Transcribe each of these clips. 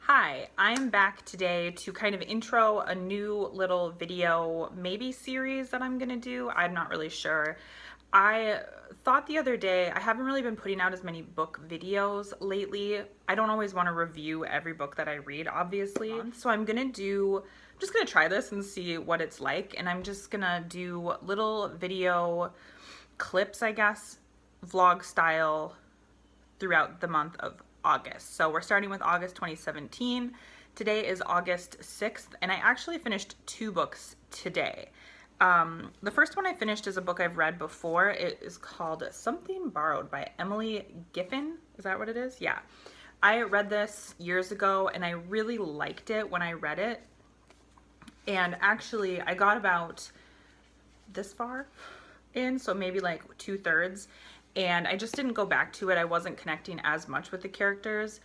Hi, I'm back today to kind of intro a new little video, maybe series that I'm gonna do. I'm not really sure. I thought the other day, I haven't really been putting out as many book videos lately. I don't always want to review every book that I read, obviously. So just gonna try this and see what it's like. And I'm just gonna do little video clips, I guess, vlog style throughout the month of August. So we're starting with August 2017. Today is August 6th, and I actually finished two books today. The first one I finished is a book I've read before. It is called Something Borrowed by Emily Giffin. Is that what it is? Yeah. I read this years ago, and I really liked it when I read it. And actually, I got about this far in, so maybe like 2/3, and I just didn't go back to it. I wasn't connecting as much with the characters,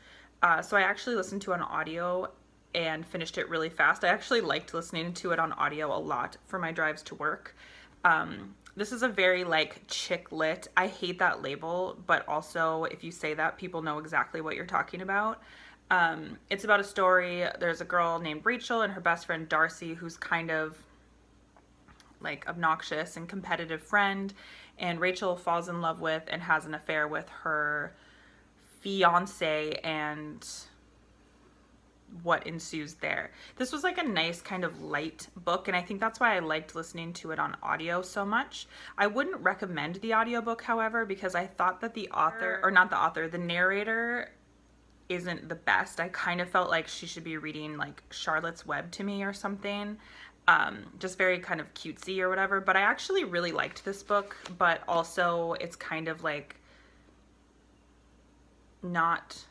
so I actually listened to it on audio and finished it really fast. I actually liked listening to it on audio a lot for my drives to work. This is a very like chick lit. I hate that label, but also if you say that, people know exactly what you're talking about. It's about a story. There's a girl named Rachel and her best friend Darcy, who's kind of like obnoxious and competitive friend, and Rachel falls in love with and has an affair with her fiance and what ensues there. This was like a nice kind of light book, and I think that's why I liked listening to it on audio so much. I wouldn't recommend the audiobook, however, because I thought that the author, or not the author, the narrator isn't the best. I kind of felt like she should be reading like Charlotte's Web to me or something. Just very kind of cutesy or whatever, but I actually really liked this book, but also it's kind of like not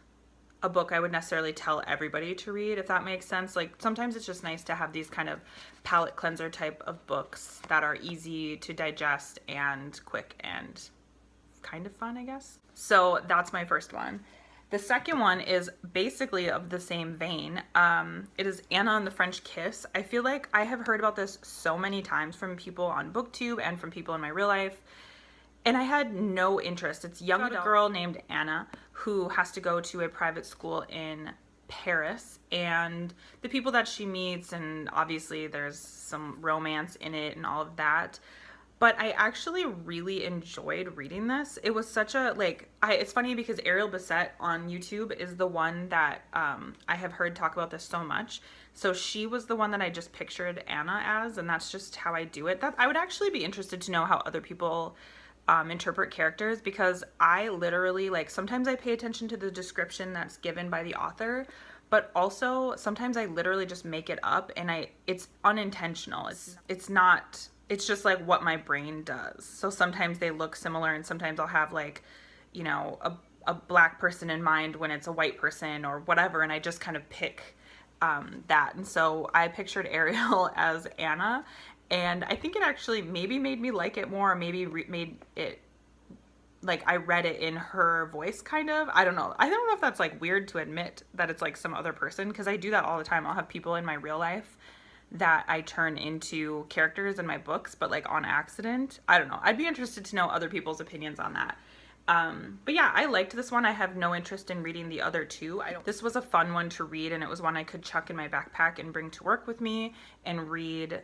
a book I would necessarily tell everybody to read, if that makes sense. Like sometimes it's just nice to have these kind of palate cleanser type of books that are easy to digest and quick and kind of fun, I guess. So that's my first one. The second one is basically of the same vein. It is Anna and the French Kiss. I feel like I have heard about this so many times from people on BookTube and from people in my real life, and I had no interest. It's a young girl named Anna who has to go to a private school in Paris, and the people that she meets, and obviously there's some romance in it and all of that. But I actually really enjoyed reading this. It was such a, like, it's funny because Ariel Bissett on YouTube is the one that I have heard talk about this so much. So she was the one that I just pictured Anna as, and that's just how I do it. That I would actually be interested to know how other people interpret characters, because I literally, like, sometimes I pay attention to the description that's given by the author, but also sometimes I literally just make it up, and it's unintentional. It's not... It's just like what my brain does. So sometimes they look similar, and sometimes I'll have like, you know, a black person in mind when it's a white person or whatever, and I just kind of pick that. And so I pictured Ariel as Anna, and I think it actually maybe made me like it more, or maybe made it like I read it in her voice, kind of. I don't know. I don't know if that's like weird to admit that it's like some other person, because I do that all the time. I'll have people in my real life that I turn into characters in my books, but like on accident. I don't know. I'd be interested to know other people's opinions on that. But yeah, I liked this one. I have no interest in reading the other two. This was a fun one to read, and it was one I could chuck in my backpack and bring to work with me and read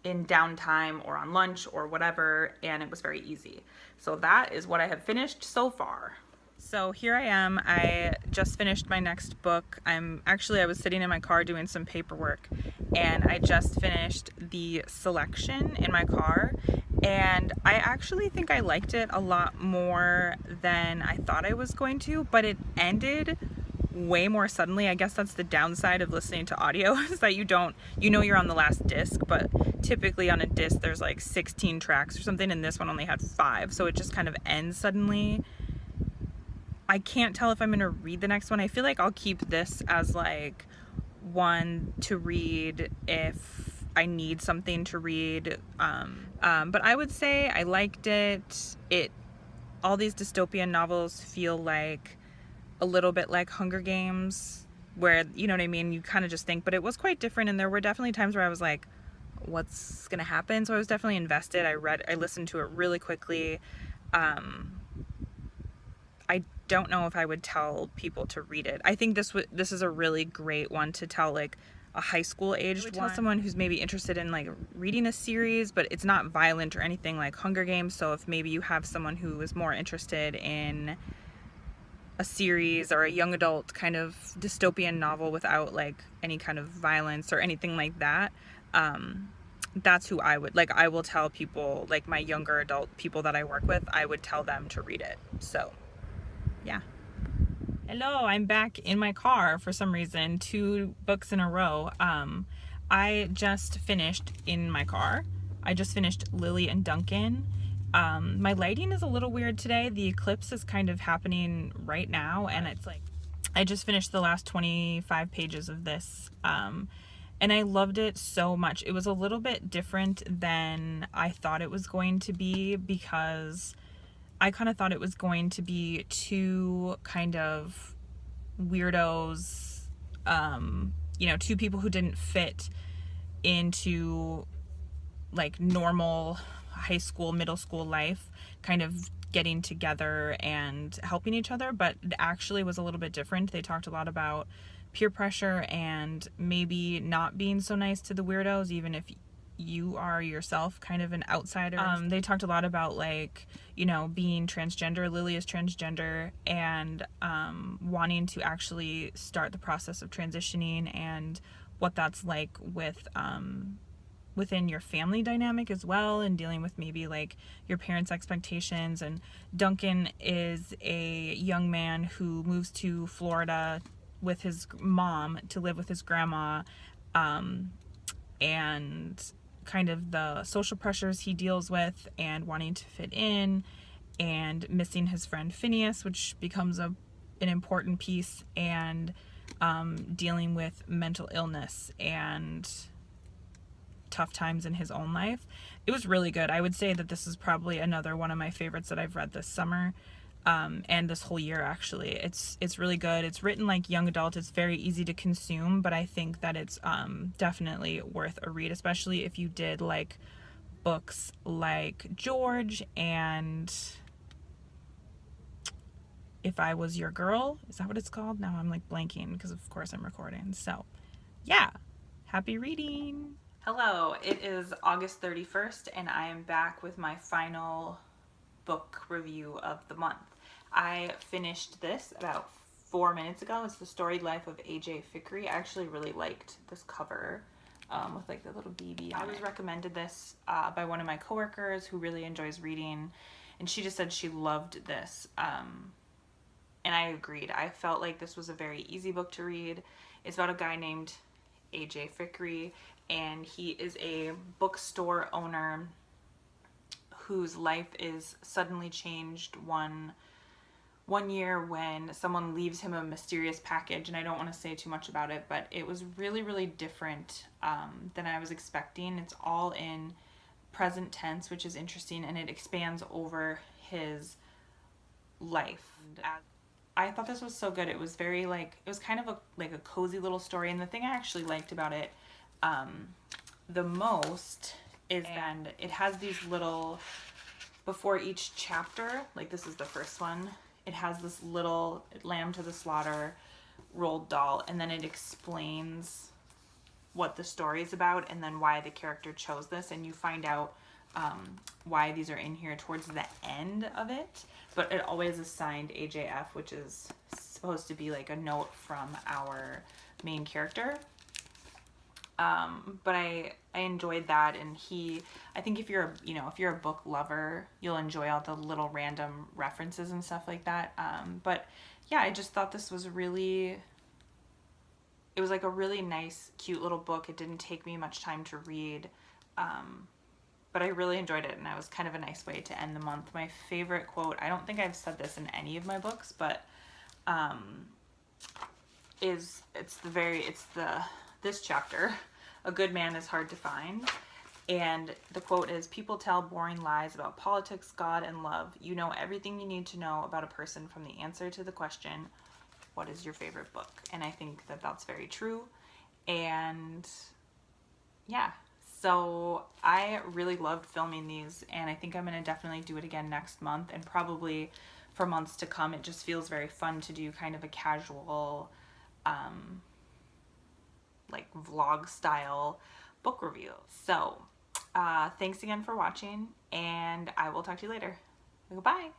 in downtime or on lunch or whatever, and it was very easy. So that is what I have finished so far. So here I am. I just finished my next book. I was sitting in my car doing some paperwork, and I just finished The Selection in my car, and I actually think I liked it a lot more than I thought I was going to, but it ended way more suddenly. I guess that's the downside of listening to audio, is that you know you're on the last disc, but typically on a disc there's like 16 tracks or something, and this one only had 5, so it just kind of ends suddenly. I can't tell if I'm gonna read the next one. I feel like I'll keep this as like one to read if I need something to read. But I would say I liked it. All these dystopian novels feel like a little bit like Hunger Games, where, you know what I mean, you kind of just think, but it was quite different, and there were definitely times where I was like, what's gonna happen? So I was definitely invested. I listened to it really quickly. I don't know if I would tell people to read it. I think this is a really great one to tell like a high school aged one. Tell someone who's maybe interested in like reading a series, but it's not violent or anything like Hunger Games. So if maybe you have someone who is more interested in a series or a young adult kind of dystopian novel without like any kind of violence or anything like that, that's who I would like. I will tell people, like my younger adult people that I work with, I would tell them to read it. So yeah. Hello, I'm back in my car for some reason, 2 books in a row. I just finished in my car. I just finished Lily and Duncan. My lighting is a little weird today. The eclipse is kind of happening right now, and it's like I just finished the last 25 pages of this, and I loved it so much. It was a little bit different than I thought it was going to be, because I kind of thought it was going to be 2 kind of weirdos, 2 people who didn't fit into like normal high school, middle school life, kind of getting together and helping each other, but it actually was a little bit different. They talked a lot about peer pressure and maybe not being so nice to the weirdos, even if you are yourself kind of an outsider. They talked a lot about like, being transgender. Lily is transgender, and wanting to actually start the process of transitioning and what that's like with within your family dynamic as well, and dealing with maybe like your parents' expectations. And Duncan is a young man who moves to Florida with his mom to live with his grandma, and kind of the social pressures he deals with and wanting to fit in and missing his friend Phineas, which becomes an important piece, and dealing with mental illness and tough times in his own life. It was really good. I would say that this is probably another one of my favorites that I've read this summer, and this whole year actually. It's really good. It's written like young adult. It's very easy to consume, but I think that it's definitely worth a read, especially if you did like books like George and If I Was Your Girl. Is that what it's called? Now I'm like blanking because of course I'm recording. So yeah, happy reading. Hello, it is August 31st and I am back with my final book review of the month. I finished this about 4 minutes ago. It's The Storied Life of A.J. Fikry. I actually really liked this cover with like the little BB on it. I was recommended this by one of my coworkers who really enjoys reading, and she just said she loved this. And I agreed. I felt like this was a very easy book to read. It's about a guy named A.J. Fikry, and he is a bookstore owner whose life is suddenly changed one year when someone leaves him a mysterious package. And I don't want to say too much about it, but it was really, really different than I was expecting. It's all in present tense, which is interesting, and it expands over his life. I thought this was so good. It was very like, it was kind of a cozy little story. And the thing I actually liked about it the most is that it has these little, before each chapter, like this is the first one, it has this little lamb to the slaughter rolled doll, and then it explains what the story is about and then why the character chose this, and you find out why these are in here towards the end of it. But it always is signed AJF, which is supposed to be like a note from our main character. But I enjoyed that, and I think if you're a book lover, you'll enjoy all the little random references and stuff like that. But yeah, I just thought this was it was like a really nice, cute little book. It didn't take me much time to read, but I really enjoyed it, and it was kind of a nice way to end the month. My favorite quote, I don't think I've said this in any of my books, but this chapter, "A good man is hard to find." And the quote is, "People tell boring lies about politics, God, and love. You know everything you need to know about a person from the answer to the question, what is your favorite book?" And I think that that's very true. And yeah, so I really loved filming these, and I think I'm going to definitely do it again next month, and probably for months to come. It just feels very fun to do kind of a casual, like vlog style book review. So thanks again for watching, and I will talk to you later. Goodbye.